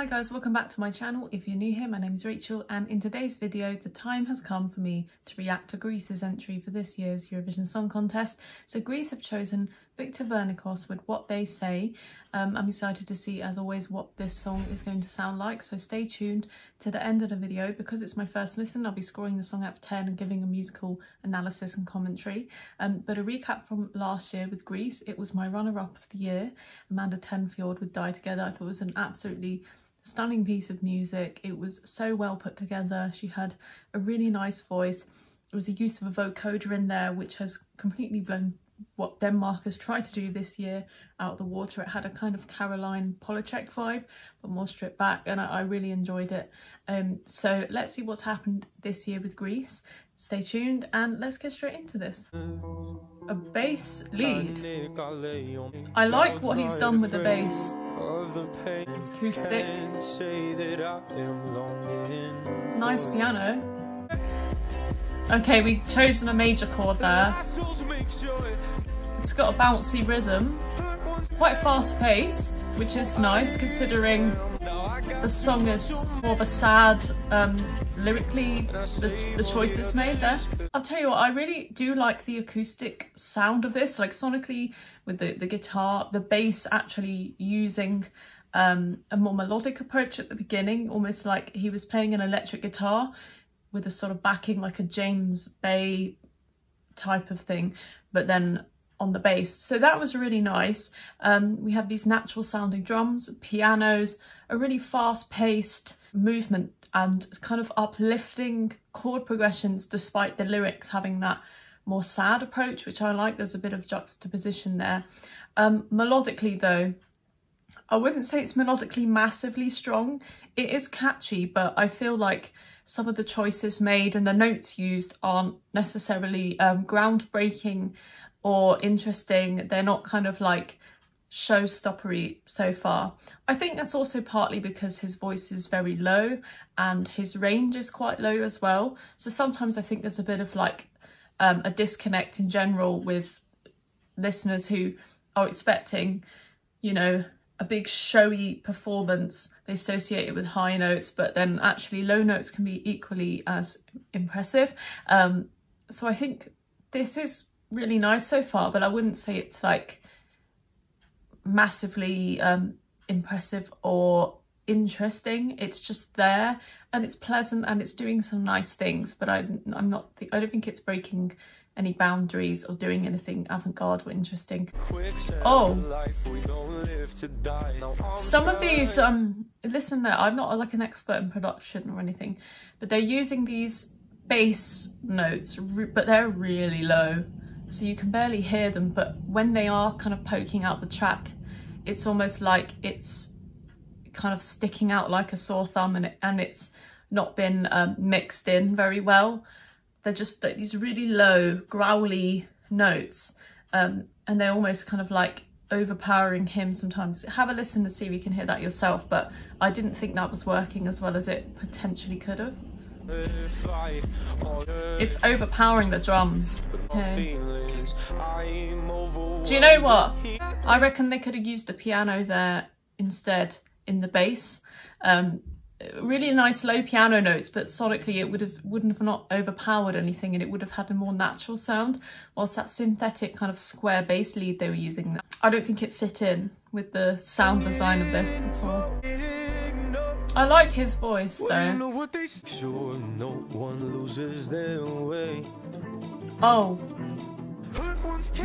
Hi guys, welcome back to my channel. If you're new here, my name is Rachel, and in today's video the time has come for me to react to Greece's entry for this year's Eurovision Song Contest. So Greece have chosen Victor Vernicos with What They Say. I'm excited to see, as always, what this song is going to sound like, so stay tuned to the end of the video. Because it's my first listen, I'll be scoring the song out of 10 and giving a musical analysis and commentary. But a recap from last year with Greece: it was my runner-up of the year, Amanda Tenfield with Die Together. I thought it was an absolutely stunning piece of music. It was so well put together. She had a really nice voice. There was a use of a vocoder in there which has completely blown what Denmark has tried to do this year out of the water. It had a kind of Caroline Polachek vibe, but more stripped back, and I really enjoyed it. So let's see what's happened this year with Greece. Stay tuned and let's get straight into this. A bass lead. I like what he's done with the bass. Acoustic. Nice piano. Okay, we've chosen a major chord there. It's got a bouncy rhythm, quite fast paced, which is nice considering the song is more of a sad, lyrically, the choices made there. I'll tell you what, I really do like the acoustic sound of this, like sonically with the guitar, the bass actually using a more melodic approach at the beginning, almost like he was playing an electric guitar with a sort of backing like a James Bay type of thing, but then on the bass. So that was really nice. We have these natural sounding drums, pianos, a really fast paced movement and kind of uplifting chord progressions despite the lyrics having that more sad approach, which I like. There's a bit of juxtaposition there. Melodically though, I wouldn't say it's melodically massively strong. It is catchy, but I feel like some of the choices made and the notes used aren't necessarily groundbreaking or interesting. They're not kind of like showstoppery so far. I think that's also partly because his voice is very low and his range is quite low as well. So sometimes I think there's a bit of like a disconnect in general with listeners who are expecting, you know, a big showy performance. They associate it with high notes, but then actually low notes can be equally as impressive. So I think this is really nice so far, but I wouldn't say it's like massively impressive or interesting. It's just there and it's pleasant and it's doing some nice things, but I don't think it's breaking any boundaries or doing anything avant-garde or interesting. Oh, some of these, listen there, I'm not like an expert in production or anything, but they're using these bass notes, but they're really low, so you can barely hear them, but when they are kind of poking out the track, it's almost like it's kind of sticking out like a sore thumb, and it's not been mixed in very well. They're just like these really low, growly notes, and they're almost kind of like overpowering him sometimes. Have a listen to see if you can hear that yourself, but I didn't think that was working as well as it potentially could have. It's overpowering the drums. Okay. Do you know what? I reckon they could have used the piano there instead in the bass. Really nice low piano notes, but sonically it wouldn't have not overpowered anything, and it would have had a more natural sound, whilst that synthetic kind of square bass lead they were using, I don't think it fit in with the sound design of this at all. I like his voice though. Oh,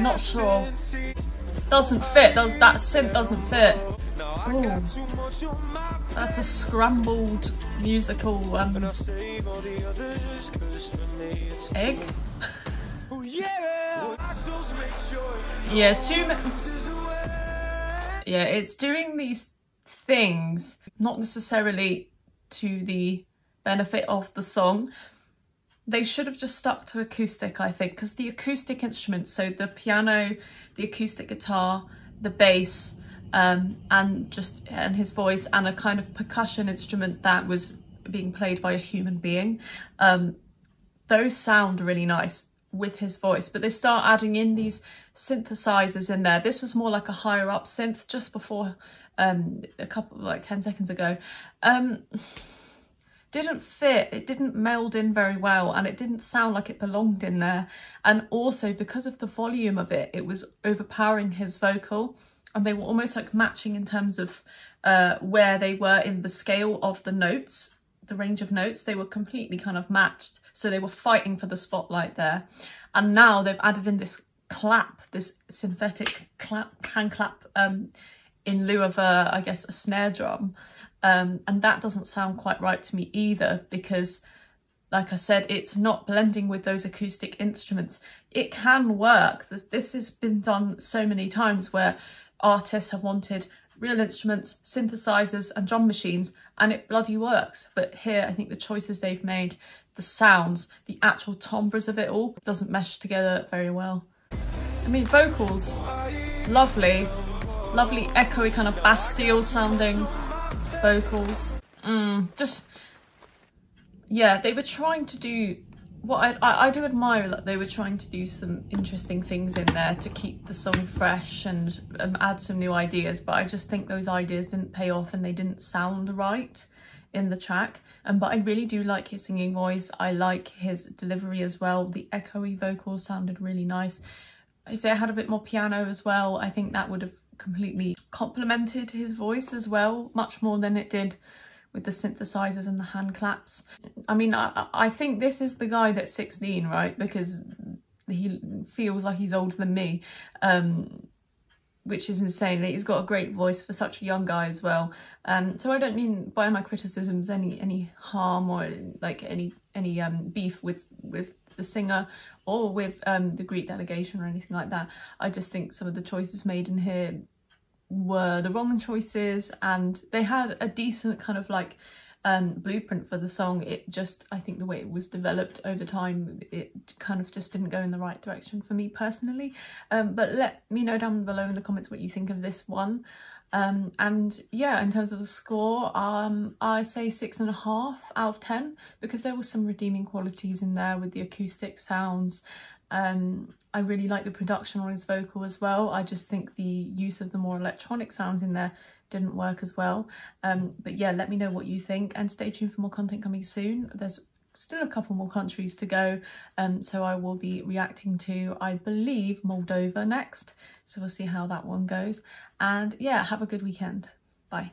not sure. Doesn't fit. That synth doesn't fit. Ooh. That's a scrambled musical egg. Yeah, it's doing these things not necessarily to the benefit of the song. They should have just stuck to acoustic, I think, because the acoustic instruments, so the piano, the acoustic guitar, the bass, and his voice, and a kind of percussion instrument that was being played by a human being, those sound really nice with his voice, but they start adding in these synthesizers in there. This was more like a higher up synth just before a couple, like 10 seconds ago, didn't fit, it didn't meld in very well, and it didn't sound like it belonged in there. And also because of the volume of it, it was overpowering his vocal, and they were almost like matching in terms of where they were in the scale of the notes, the range of notes. They were completely kind of matched, so they were fighting for the spotlight there. And now they've added in this clap, this synthetic hand clap in lieu of I guess a snare drum, and that doesn't sound quite right to me either, because like I said, it's not blending with those acoustic instruments. It can work. This has been done so many times where artists have wanted real instruments, synthesizers and drum machines, and it bloody works. But here I think the choices they've made, the sounds, the actual timbres of it all doesn't mesh together very well. I mean, vocals, lovely echoey kind of Bastille sounding vocals. Just, yeah, they were trying to do what I do admire, that they were trying to do some interesting things in there to keep the song fresh and add some new ideas, but I just think those ideas didn't pay off and they didn't sound right in the track. But I really do like his singing voice. I like his delivery as well. The echoey vocals sounded really nice. If it had a bit more piano as well, I think that would have completely complemented his voice as well, much more than it did with the synthesizers and the hand claps. I mean, I think this is the guy that's 16, right? Because he feels like he's older than me, which is insane. He's got a great voice for such a young guy as well. So I don't mean by my criticisms any harm or like any beef with the singer or with the Greek delegation or anything like that. I just think some of the choices made in here were the wrong choices, and they had a decent kind of like blueprint for the song. It just, I think the way it was developed over time, it kind of just didn't go in the right direction for me personally. But let me know down below in the comments what you think of this one. And yeah, in terms of the score, I say 6.5 out of 10, because there were some redeeming qualities in there with the acoustic sounds. I really like the production on his vocal as well. I just think the use of the more electronic sounds in there didn't work as well. But yeah, let me know what you think, and stay tuned for more content coming soon. There's still a couple more countries to go, so I will be reacting to, I believe, Moldova next, so we'll see how that one goes. And yeah, have a good weekend. Bye.